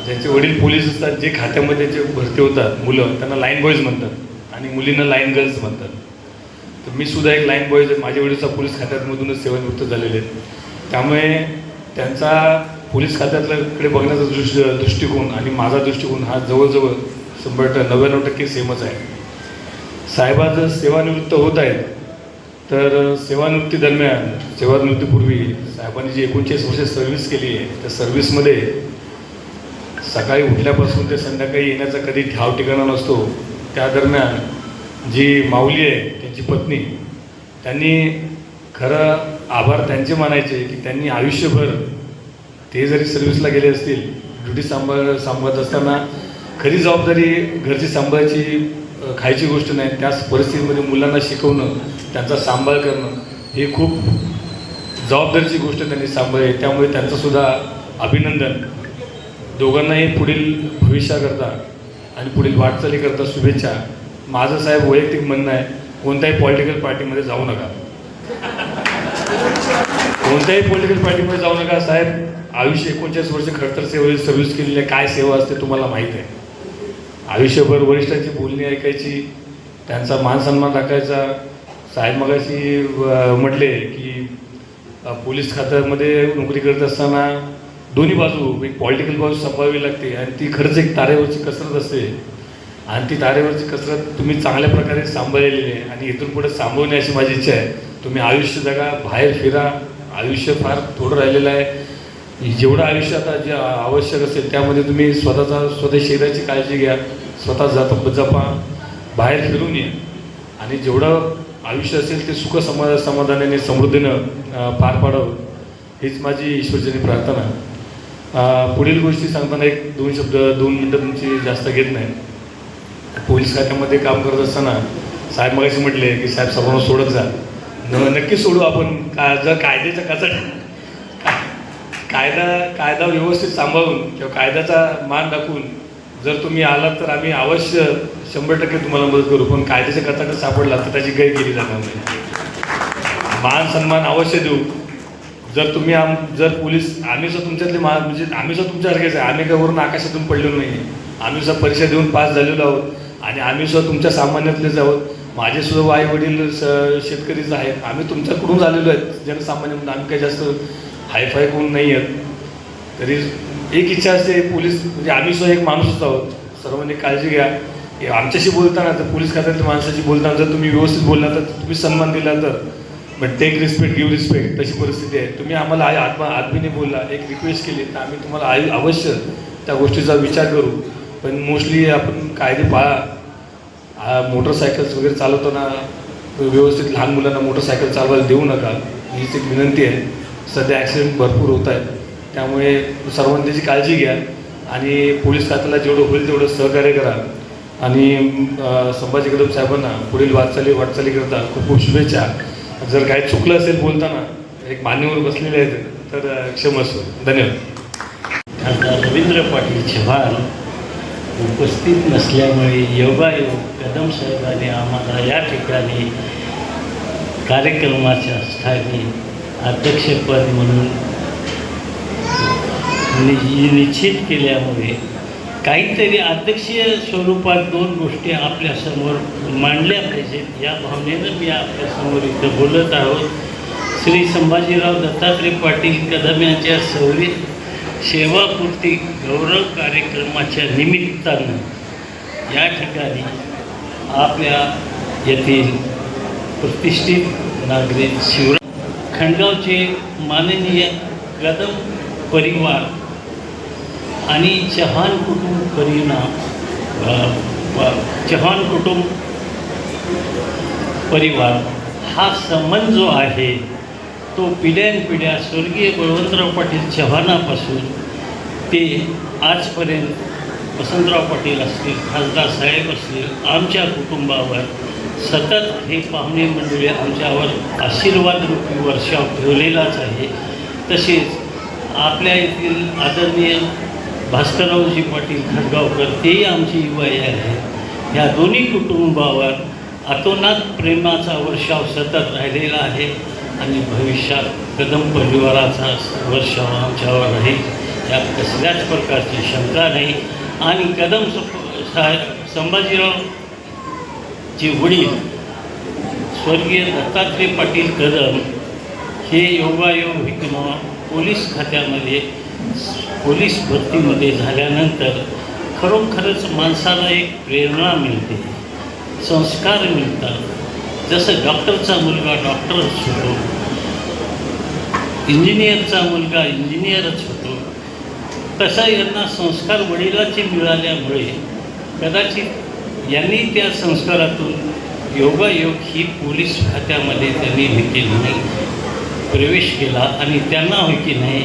ज्यांचे वडील पोलीस असतात, जे खात्यामध्ये जे भरती होतात मुलं, त्यांना लाईन बॉईज म्हणतात आणि मुलींना लाईन गर्ल्स म्हणतात. तर मी सुद्धा एक लाईन बॉईज आहे. माझे वडील पोलीस खात्यामधूनच सेवानिवृत्त झालेले आहेत. त्यामुळे त्यांचा पोलीस खात्यातल्याकडे बघण्याचा दृष्टिकोन आणि माझा दृष्टिकोन हा जवळजवळ 99% सेमच आहे. साहेबाजर सेवानिवृत्त होत आहेत, तर सेवानिवृत्ती दरम्यान, सेवानिवृत्तीपूर्वी साहेबांनी जी 39 वर्ष सर्व्हिस केली आहे, त्या सर्व्हिसमध्ये सकाळी उठल्यापासून ते संध्याकाळी येण्याचा कधी ठाव ठिकाणा नसतो. त्या दरम्यान जी माऊली आहे, त्यांची पत्नी, त्यांनी खरं आभार त्यांचे मानायचे की त्यांनी आयुष्यभर, ते जरी सर्व्हिसला गेले असतील, ड्युटी सांभाळत असताना खरी जबाबदारी घरची सांभाळायची, खायची गोष्ट नाही, त्याच परिस्थितीमध्ये मुलांना शिकवणं, त्यांचा सांभाळ करणं, ही खूप जबाबदारीची गोष्ट त्यांनी सांभाळली. त्यामुळे त्यांचंसुद्धा अभिनंदन. दोघांनाही पुढील भविष्याकरता आणि पुढील वाटचालीकरता शुभेच्छा. माझं साहेब वैयक्तिक म्हणणं आहे, कोणत्याही पॉलिटिकल पार्टीमध्ये जाऊ नका, कोणत्याही पॉलिटिकल पार्टीमध्ये जाऊ नका. साहेब आयुष्य 39 वर्ष खडतर सर्व्हिस केलेली आहे, काय सेवा असते तुम्हाला माहीत आहे. आयुष्यभर वरिष्ठांची बोलणी ऐकायची, त्यांचा मानसन्मान राखायचा. साहेब मगाशी म्हटले की पोलीस खात्यामध्ये नोकरी करत असताना दोन्ही बाजू, एक पॉलिटिकल बाजू सांभाळावी लागते आणि ती खरंच एक तारेवरची कसरत असते. आणि ती तारेवरची कसरत तुम्ही चांगल्या प्रकारे सांभाळलेली आहे आणि इथून पुढे सांभाळणे अशी माझी इच्छा आहे. तुम्ही आयुष्य जगा, बाहेर फिरा. आयुष्य फार थोडं राहिलेलं आहे. जेवढं आयुष्य आता जे आवश्यक असेल त्यामध्ये तुम्ही स्वतः शरीराची काळजी घ्या, स्वतः जपा, बाहेर फिरून या आणि जेवढं आयुष्य असेल ते सुख समाधानाने, समृद्धीनं पार पाडावं, हीच माझी ईश्वरचरणी प्रार्थना. पुढील गोष्टी सांगताना एक दोन शब्द 2 मिनटं तुमची जास्त घेत नाही. पोलीस खात्यामध्ये काम करत असताना साहेब मगाशी म्हटले की साहेब सर्वांना सोडत जा. नक्की सोडू आपण. जर कायद्याचा कायदा व्यवस्थित सांभाळून किंवा कायद्याचा मान राखून जर तुम्ही आलात तर आम्ही अवश्य 100% तुम्हाला मदत करू. पण कायद्याच्या कचाकच सापडला तर त्याची गय केली जाणार नाही. मान सन्मान अवश्य देऊ. जर तुम्ही जर पोलीस आम्ही सुद्धा तुमच्यातले म्हणजे आम्ही सुद्धा तुमच्यासारखेच आहे. आम्ही काय वरून आकाशातून पडलेलो नाही. आम्ही सुद्धा परीक्षा देऊन पास झालेलो आहोत आणि आम्ही सुद्धा तुमच्या सामान्यातलेच आहोत. माझे सुद्धा आई वडील शेतकरीच आहेत. आम्ही तुमच्याकडून झालेलो आहेत जनसामान्य म्हणून. आम्ही काही जास्त हायफाय करून नाही आहेत. तरी एक इच्छा असते पोलीस म्हणजे आम्ही सुद्धा एक माणूसच आहोत. सर्वांनी काळजी घ्या. आमच्याशी बोलताना तर पोलीस खात्यातल्या माणसाशी बोलताना जर तुम्ही व्यवस्थित बोलला तर तुम्ही सन्मान दिला तर but take respect give respect तशी परिस्थिती आहे. तुम्ही आम्हाला आदमीने बोलला एक रिक्वेस्ट केली तर आम्ही तुम्हाला अवश्य त्या गोष्टीचा विचार करू. पण मोस्टली आपण कायदे पाळा. मोटरसायकल्स वगैरे चालवताना व्यवस्थित लहान मुलांना मोटरसायकल चालवायला देऊ नका हीच एक विनंती आहे. सध्या ॲक्सिडेंट भरपूर होत आहेत त्यामुळे सर्वांनी त्याची काळजी घ्या आणि पोलीस खात्याला जेवढं होईल तेवढं सहकार्य करा. आणि संभाजी कदम साहेबांना पुढील वाटचालीकरता खूप खूप शुभेच्छा. जर काही चुकलं असेल बोलताना एक मान्यवर बसलेले आहेत तर क्षमस्व. धन्यवाद. खासदार रवींद्र पाटील चव्हाण उपस्थित नसल्यामुळे योगायोग कदम साहेबांनी आम्हाला या ठिकाणी कार्यक्रमाच्या स्थानी अध्यक्षपद म्हणून निश्चित केल्यामुळे काहीतरी अध्यक्षीय स्वरूपात 2 गोष्टी आपल्यासमोर मांडल्या पाहिजेत या भावनेनं मी आपल्यासमोर इथं बोलत आहोत. श्री संभाजीराव दत्तात्रय पाटील कदम यांच्या सेवापूर्ती गौरव कार्यक्रमाच्या निमित्तानं या ठिकाणी आपल्या येथील प्रतिष्ठित नागरिक शिवराज खंडगावचे माननीय कदम परिवार आणि चव्हाण कुटुंब परिवार हा संबंध जो आहे तो पिढ्यानपिढ्या स्वर्गीय बळवंतराव पाटील चव्हाणापासून ते आजपर्यंत वसंतराव पाटील असतील खासदार साहेब असतील आमच्या कुटुंबावर सतत हे पाहुणे मंडळी आमच्यावर आशीर्वादरूपी वर्षाव ठेवलेलाच आहे. तसेच आपल्या येथील आदरणीय भास्कररावजी पाटील खडगावकर तेही आमची युवाई आहे. ह्या दोन्ही कुटुंबावर अतोनात प्रेमाचा वर्षाव सतत राहिलेला आहे आणि भविष्यात कदम परिवाराचा वर्षाव आमच्यावर राहील यात कसल्याच प्रकारची शंका नाही. आणि कदम संभाजीरावचे वडील स्वर्गीय दत्तात्रय पाटील कदम हे योगायोग किंवा पोलीस खात्यामध्ये पोलीस भरतीमध्ये झाल्यानंतर खरोखरच माणसाला एक प्रेरणा मिळते, संस्कार मिळतात. जसं डॉक्टरचा मुलगा डॉक्टरच होतो, इंजिनियरचा मुलगा इंजिनियरच होतो, तसा यांना संस्कार वडिलांचे मिळाल्यामुळे कदाचित यांनी त्या संस्कारातून योगायोग ही पोलीस खात्यामध्ये त्यांनी हे केली नाही, प्रवेश केला आणि त्यांना होय की नाही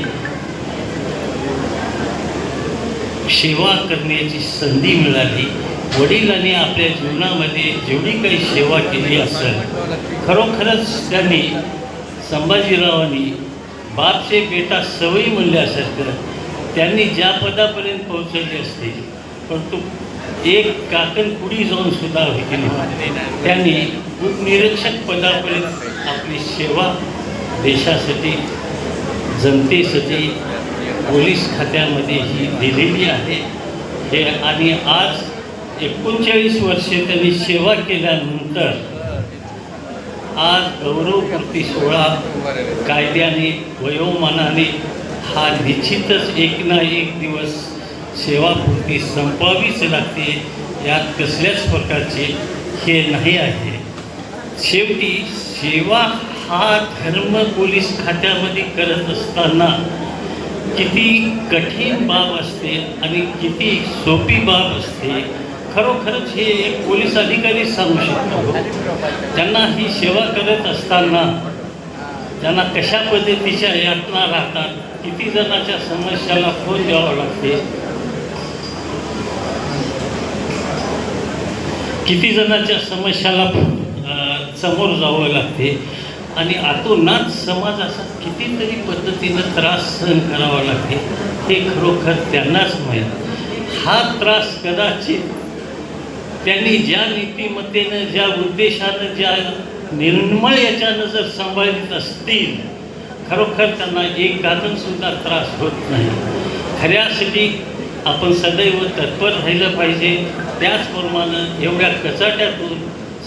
सेवा करण्याची संधी मिळाली. वडिलांनी आपल्या जीवनामध्ये जेवढी काही सेवा केली असेल खरोखरच त्यांनी संभाजीरावांनी बापचे बेटा सवयी म्हणल्यासारखं त्यांनी ज्या पदापर्यंत पोहोचवले असते परंतु एक काकण पुढी जाऊन सुद्धा होती नाही. त्यांनी उपनिरीक्षक पदापर्यंत आपली सेवा देशासाठी जनतेसाठी पोलीस खात्यामध्ये ही दिलेली आहे. हे आणि आज 39 वर्षे त्यांनी सेवा केल्यानंतर आज गौरवपूर्ती सोहळा कायद्याने वयोमानाने हा निश्चितच एक ना एक दिवस सेवापूर्ती संपवावीच लागते. यात कसल्याच प्रकारचे हे नाही आहे. शेवटी सेवा हा धर्म पोलीस खात्यामध्ये करत असताना किती कठीण बाब असते आणि किती सोपी बाब असते खरोखरच हे एक पोलीस अधिकारी सांगू शकतो. त्यांना ही सेवा करत असताना त्यांना कशा पद्धतीच्या यातना राहतात, किती जणांच्या समस्याला फोन द्यावा लागते, किती जणांच्या समस्याला समोर जावं लागते आणि आतोनात समाजाचा कितीतरी पद्धतीनं त्रास सहन करावा लागते हे खरोखर त्यांनाच माहीत. हा त्रास कदाचित त्यांनी ज्या नीतिमत्तेनं, ज्या उद्देशानं, ज्या निर्मळ याच्यानं जर सांभाळत असतील, खरोखर त्यांना एक सुद्धा त्रास होत नाही. खऱ्यासाठी आपण सदैव तत्पर राहिलं पाहिजे. त्याचप्रमाणे एवढ्या कचाट्यातून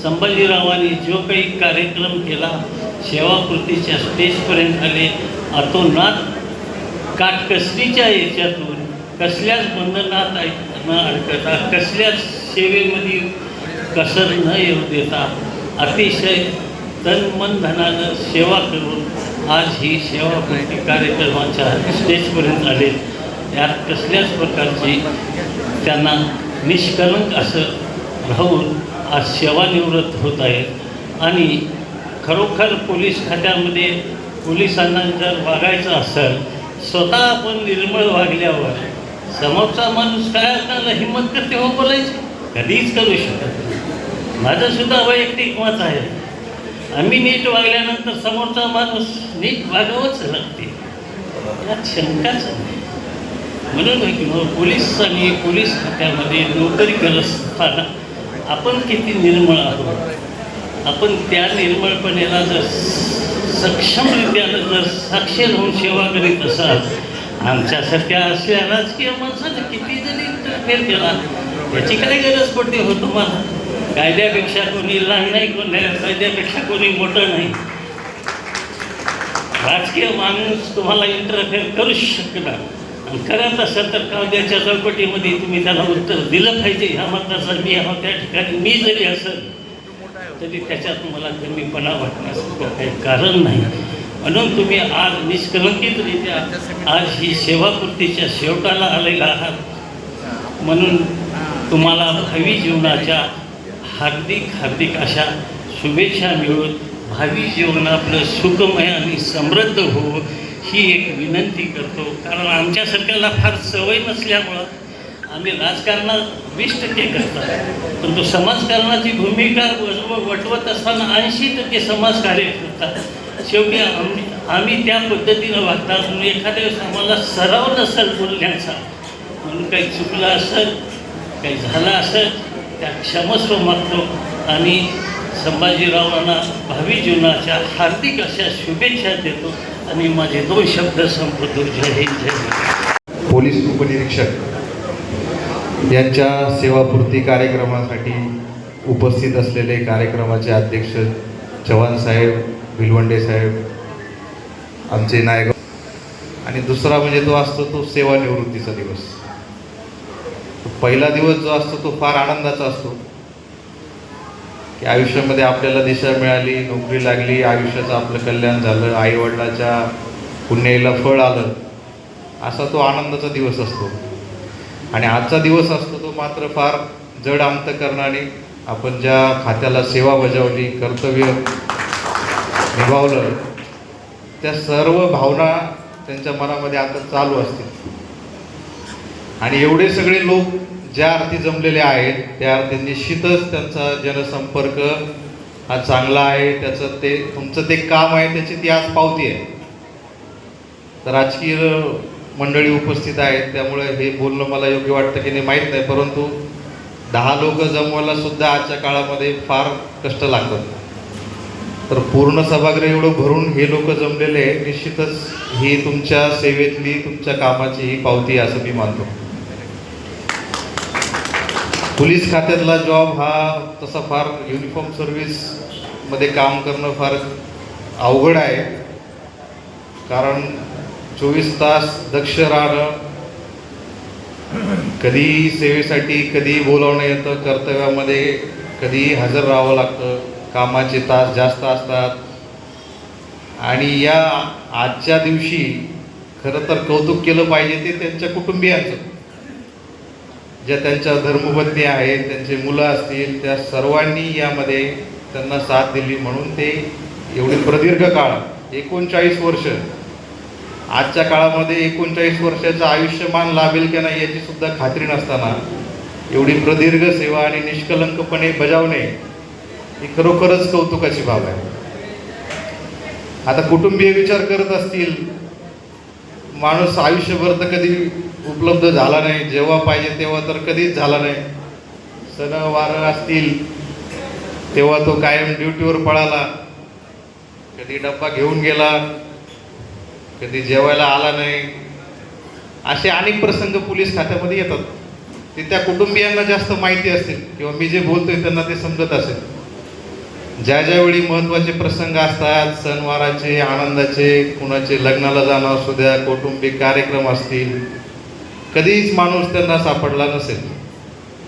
संभाजीरावांनी जो काही कार्यक्रम केला, सेवापूर्तीच्या स्टेजपर्यंत आले, अतोनात काटकसरीच्या याच्यातून कसल्याच बंधनात न अडकता, कसल्याच सेवेमध्ये कसर न येऊ देता अतिशय तन मन धनानं सेवा करून आज ही सेवापूर्ती कार्यक्रमाच्या स्टेजपर्यंत आले. यात कसल्याच प्रकारची त्यांना निष्कलंक असं राहून आज सेवानिवृत्त होत आहेत. आणि खरोखर पोलीस खात्यामध्ये पोलिसांना जर वागायचं असेल, स्वतः आपण निर्मळ वागल्यावर समोरचा माणूस काय आपल्याला हिंमत करते हो बोलायची? कधीच करू शकत नाही. माझंसुद्धा वैयक्तिक मत आहे, आम्ही नीट वागल्यानंतर समोरचा माणूस नीट वागावंच लागते, यात शंकाच नाही. म्हणून पोलिसांनी पोलीस खात्यामध्ये नोकरी करत असताना आपण किती निर्मळ आहोत, आपण त्या निर्मळपणेला जर सक्षमरित्यानं जर साक्षर होऊन सेवा करीत असाल, आमच्यासारख्या असल्या राजकीय माणसानं किती जरी इंटरफेअर केला याची काय गरज पडते हो तुम्हाला? कायद्यापेक्षा कोणी लहान नाही, कायद्यापेक्षा कोणी मोठं नाही. राजकीय माणूस तुम्हाला इंटरफेअर करूच शकणार. आणि करत असेल तर कायद्याच्या चौकटीमध्ये तुम्ही त्याला उत्तर दिलं पाहिजे. ह्या मताचा मी आहो त्या ठिकाणी मी जरी असेल तरी त्याच्यात मला कमीपणा वाटण्याचं काही कारण नाही. म्हणून तुम्ही आज निष्कलंकितरित्या आज ही सेवापूर्तीच्या शेवटाला आलेला आहात. म्हणून तुम्हाला भावी जीवनाच्या हार्दिक अशा शुभेच्छा मिळून भावी जीवन आपलं सुखमय आणि समृद्ध हो ही एक विनंती करतो. कारण आमच्यासारख्याला फार सवय नसल्यामुळं आम्ही राजकारणात 20% करतात, परंतु समाजकारणाची भूमिका वटवत असताना 80% समाजकार्य करतात. शेवटी आम्ही त्या पद्धतीनं वागतात. म्हणून एखाद्या वेळेस आम्हाला सराव नसेल बोलण्याचा, म्हणून काही चुकलं असेल, काही झालं असेल, त्या क्षमस्व मागतो आणि संभाजीरावांना भावी जीवनाच्या हार्दिक अशा शुभेच्छा देतो आणि माझे 2 शब्द संपवतो. जय हिंद, जय हिंद. पोलीस उपनिरीक्षक यांच्या सेवापूर्ती कार्यक्रमासाठी उपस्थित असलेले कार्यक्रमाचे अध्यक्ष चव्हाण साहेब, भिलवंडे साहेब, आमचे नायक, आणि दुसरा म्हणजे तो असतो तो सेवानिवृत्तीचा दिवस. पहिला दिवस जो असतो तो फार आनंदाचा असतो की आयुष्यामध्ये आपल्याला दिशा मिळाली, नोकरी लागली, आयुष्याचं आपलं कल्याण झालं, आईवडिलाच्या पुण्याईला फळ आलं, असा तो आनंदाचा दिवस असतो. आणि आजचा दिवस असतो तो मात्र फार जड अंतकरणाने आपण ज्या खात्याला सेवा बजावली, कर्तव्य निभावलं, त्या सर्व भावना त्यांच्या मनामध्ये आता चालू असतील. आणि एवढे सगळे लोक ज्या अर्थी जमलेले आहेत त्या अर्थी निश्चितच त्यांचा जनसंपर्क हा चांगला आहे. त्याचं ते तुमचं ते काम आहे, त्याची ती आज पावती आहे. तर राजकीय मंडळी उपस्थित आहेत त्यामुळे हे बोलणं मला योग्य वाटतं की नाही माहीत नाही, परंतु 10 लोक जमवायला सुद्धा आजच्या काळामध्ये फार कष्ट लागतात. तर पूर्ण सभागृह एवढं भरून हे लोक जमलेले आहे, निश्चितच ही तुमच्या सेवेतली तुमच्या कामाची ही पावती असं मी मानतो. पोलीस खात्यातला जॉब हा तसा फार युनिफॉर्म सर्व्हिसमध्ये काम करणं फार अवघड आहे. कारण 24 तास दक्ष राहणं, कधी सेवेसाठी कधी बोलावणं येतं, कर्तव्यामध्ये कधी हजर राहावं लागतं, कामाचे तास जास्त असतात. आणि या आजच्या दिवशी खरं तर कौतुक केलं पाहिजे ते त्यांच्या कुटुंबियांचं, ज्या त्यांच्या धर्मपत्नी आहेत, त्यांचे मुलं असतील, त्या सर्वांनी यामध्ये त्यांना साथ दिली. म्हणून ते एवढी प्रदीर्घ काळ 39 वर्ष, आजच्या काळामध्ये 39 वर्षाचं आयुष्यमान लाभेल की नाही याची सुद्धा खात्री नसताना एवढी प्रदीर्घ सेवा आणि निष्कलंकपणे बजावणे ही खरोखरच कौतुकाची बाब आहे. आता कुटुंबीय विचार करत असतील, माणूस आयुष्यभर तर कधी उपलब्ध झाला नाही, जेव्हा पाहिजे तेव्हा तर कधीच झाला नाही. सणवार असतील तेव्हा तो कायम ड्युटीवर पळाला, कधी डब्बा घेऊन गेला, कधी जेवायला आला नाही. असे अनेक प्रसंग पोलीस खात्यामध्ये येतात. ते त्या कुटुंबियांना जास्त माहिती असतील किंवा मी जे बोलतोय त्यांना ते समजत असेल. ज्यावेळी महत्त्वाचे प्रसंग असतात, सणवाराचे, आनंदाचे, कुणाचे लग्नाला जाणं असू द्या, कौटुंबिक कार्यक्रम असतील, कधीच माणूस त्यांना सापडला नसेल.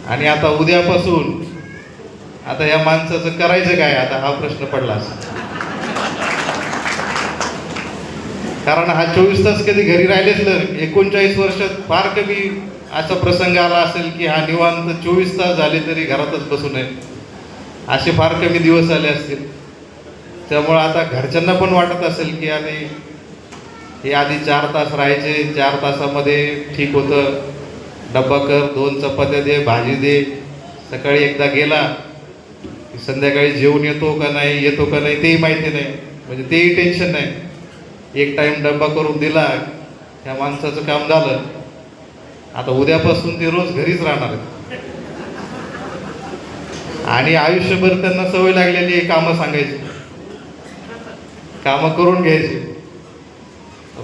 आणि आता उद्यापासून आता या माणसाचं करायचं काय, आता हा प्रश्न पडला असेल. कारण हा 24 तास कधी घरी राहिलेच नाही. 39 वर्षात फार कमी असा प्रसंग आला असेल की हा निवांत 24 तास झाले तरी घरातच बसू नये, असे फार कमी दिवस आले असतील. त्यामुळं आता घरच्यांना पण वाटत असेल की आधी 4 तास राहायचे, 4 तासामध्ये ठीक होतं, डब्बा कर, 2 चपात्या दे, भाजी दे, सकाळी एकदा गेला संध्याकाळी जेवून येतो का नाही तेही माहिती नाही, म्हणजे तेही टेन्शन नाही. एक टाईम डब्बा करून दिला, ह्या माणसाचं काम झालं. आता उद्यापासून ते रोज घरीच राहणार आहेत आणि आयुष्यभर त्यांना सवय लागलेली आहे कामं सांगायची, कामं करून घ्यायची.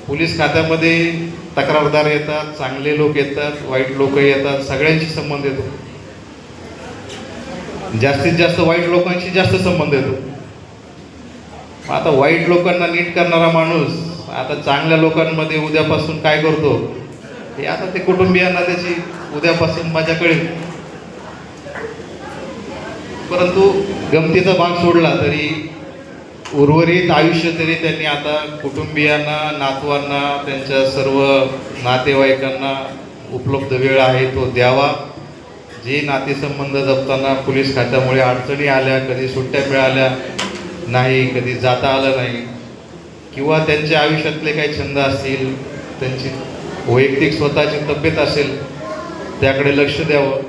पोलीस खात्यामध्ये तक्रारदार येतात, चांगले लोक येतात, वाईट लोक येतात, सगळ्यांशी संबंध येतो. जास्तीत जास्त वाईट लोकांशी जास्त संबंध येतो. आता वाईट लोकांना नीट करणारा माणूस आता चांगल्या लोकांमध्ये उद्यापासून काय करतो हे आता ते कुटुंबियांना त्याची उद्यापासून मजा कळेल. परंतु गमतीचा भाग सोडला तरी उर्वरित आयुष्य तरी त्यांनी आता कुटुंबियांना, नातवांना, त्यांच्या सर्व नातेवाईकांना उपलब्ध वेळ आहे तो द्यावा. जे नातेसंबंध जपताना पोलीस खात्यामुळे अडचणी आल्या, कधी सुट्ट्या मिळाल्या नाही, कधी जाता आलं नाही, किंवा त्यांच्या आयुष्यातले काही छंद असतील, त्यांची वैयक्तिक स्वतःची तब्येत असेल, त्याकडे लक्ष द्यावं.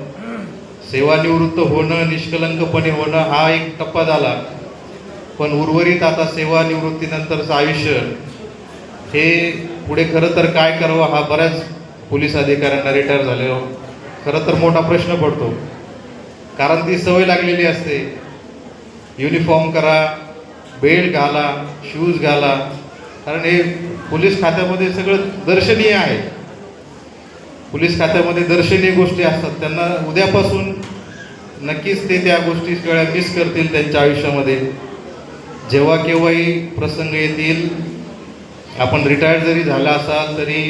सेवानिवृत्त होणं, निष्कलंकपणे होणं हा एक टप्पा झाला, पण उर्वरित आता सेवानिवृत्तीनंतरचं आयुष्य हे पुढे खरं तर काय करावं हा बऱ्याच पोलीस अधिकाऱ्यांना रिटायर झाल्यावर खरं तर मोठा प्रश्न पडतो. कारण ती सवय लागलेली असते, युनिफॉर्म करा, बेल्ट घाला, शूज घाला, कारण हे पोलीस खात्यामध्ये सगळं दर्शनीय आहे. पोलीस खात्यामध्ये दर्शनीय गोष्टी असतात. त्यांना उद्यापासून नक्कीच ते त्या गोष्टी सगळ्या मिस करतील त्यांच्या आयुष्यामध्ये. जेव्हा केव्हाही प्रसंग येतील, आपण रिटायर्ड जरी झाला असाल तरी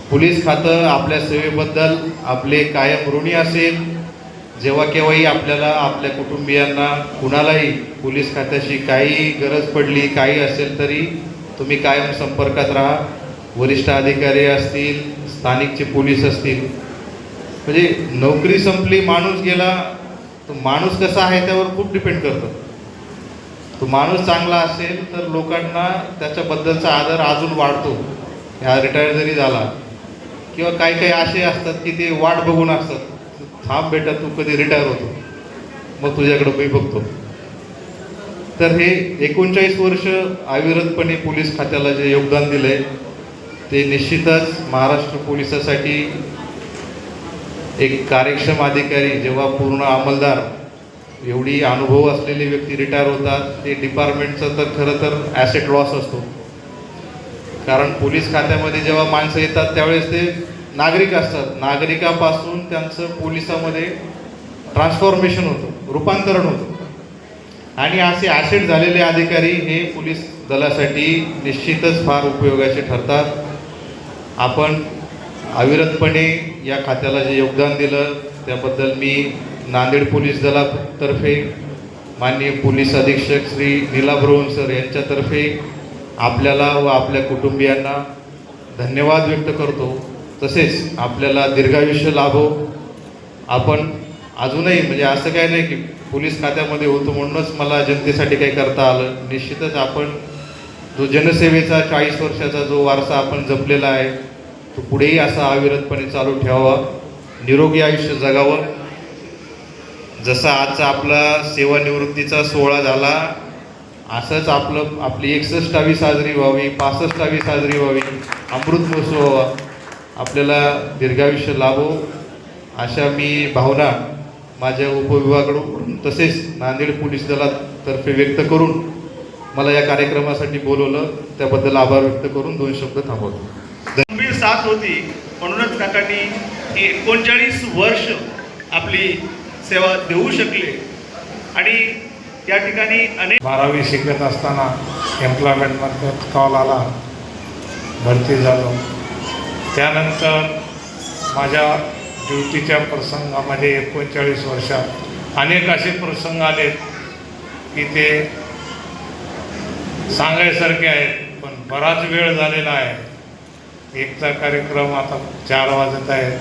पोलीस खातं आपल्या सेवेबद्दल आपले कायम ऋणी असेल. जेव्हा केव्हाही आपल्याला, आपल्या कुटुंबियांना, कुणालाही पोलीस खात्याशी काही गरज पडली, काही असेल तरी तुम्ही कायम संपर्कात राहा. वरिष्ठ अधिकारी असतील, स्थानिकचे पोलीस असतील, म्हणजे नोकरी संपली, माणूस गेला, तो माणूस कसा आहे त्यावर खूप डिपेंड करतं. तो माणूस चांगला असेल तर लोकांना त्याच्याबद्दलचा आदर अजून वाढतो. ह्या रिटायर जरी झाला, किंवा काही काही असे असतात की ते वाट बघून असतात, थांब बेटा तू कधी रिटायर होतो मग तुझ्याकडं मी बघतो. तर हे 39 वर्ष अविरतपणे पोलीस खात्याला जे योगदान दिलं आहे ते निश्चितच महाराष्ट्र पोलिसासाठी एक कार्यक्षम अधिकारी, जेव्हा पूर्ण अंमलदार, एवढी अनुभव असलेली व्यक्ती रिटायर होतात, ते डिपार्टमेंटचं तर खरं तर ॲसेट लॉस असतो. कारण पोलीस खात्यामध्ये जेव्हा माणसं येतात त्यावेळेस ते नागरिक असतात, नागरिकापासून त्यांचं पोलिसामध्ये ट्रान्सफॉर्मेशन होतं, रूपांतरण होतं. आणि असे ॲसेट झालेले अधिकारी हे पोलीस दलासाठी निश्चितच फार उपयोगाचे ठरतात. आपण अविरतपणे या खात्याला जे योगदान दिलं त्याबद्दल मी नांदेड पोलीस दलातर्फे माननीय पोलीस अधीक्षक श्री नीलाभ रोहन सर यांच्यातर्फे आपल्याला व आपल्या कुटुंबियांना धन्यवाद व्यक्त करतो. तसेच आपल्याला दीर्घायुष्य लाभो. आपण अजूनही, म्हणजे असं काही नाही की पोलीस खात्यामध्ये होतो म्हणूनच मला जनतेसाठी काही करता आलं. निश्चितच आपण जो जनसेवेचा 40 वर्षाचा जो वारसा आपण जपलेला आहे तो पुढेही असा अविरतपणे चालू ठेवावा, निरोगी आयुष्य जगावं. जसा आजचा आपला सेवानिवृत्तीचा सोहळा झाला असंच आपली 61वी साजरी व्हावी, 65वी साजरी व्हावी, अमृत महोत्सव व्हावा, आपल्याला दीर्घायुष्य लाभो अशा मी भावना माझ्या उपविभागाकडून तसेच नांदेड पोलीस दलातर्फे व्यक्त करून मला या कार्यक्रमासाठी बोलवलं त्याबद्दल आभार व्यक्त करून 2 शब्द थांबवतो. गंभीर साथ होती म्हणूनच काकांनी ही 39 वर्ष आपली सेवा देऊ शकले. आणि या ठिकाणी अनेक 12वी शिकत असताना एम्प्लॉयमेंटमध्ये कॉल आला, भरती झालो. त्यानंतर माझ्या ड्युटीच्या प्रसंगामध्ये 39 वर्षात अनेक असे प्रसंग आले की ते सांगायसारखे आहेत, पण बराच वेळ झालेला आहे. एकचा कार्यक्रम आता 4 वाजत आहे.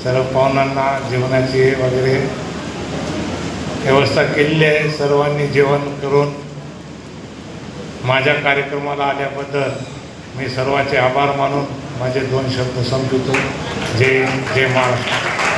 सर्व पाहुण्यांना जेवणाची वगैरे व्यवस्था केलेली आहे. सर्वांनी जेवण करून माझ्या कार्यक्रमाला आल्याबद्दल मी सर्वांचे आभार मानून माझे 2 शब्द संपवितो. जय महाराष्ट्र.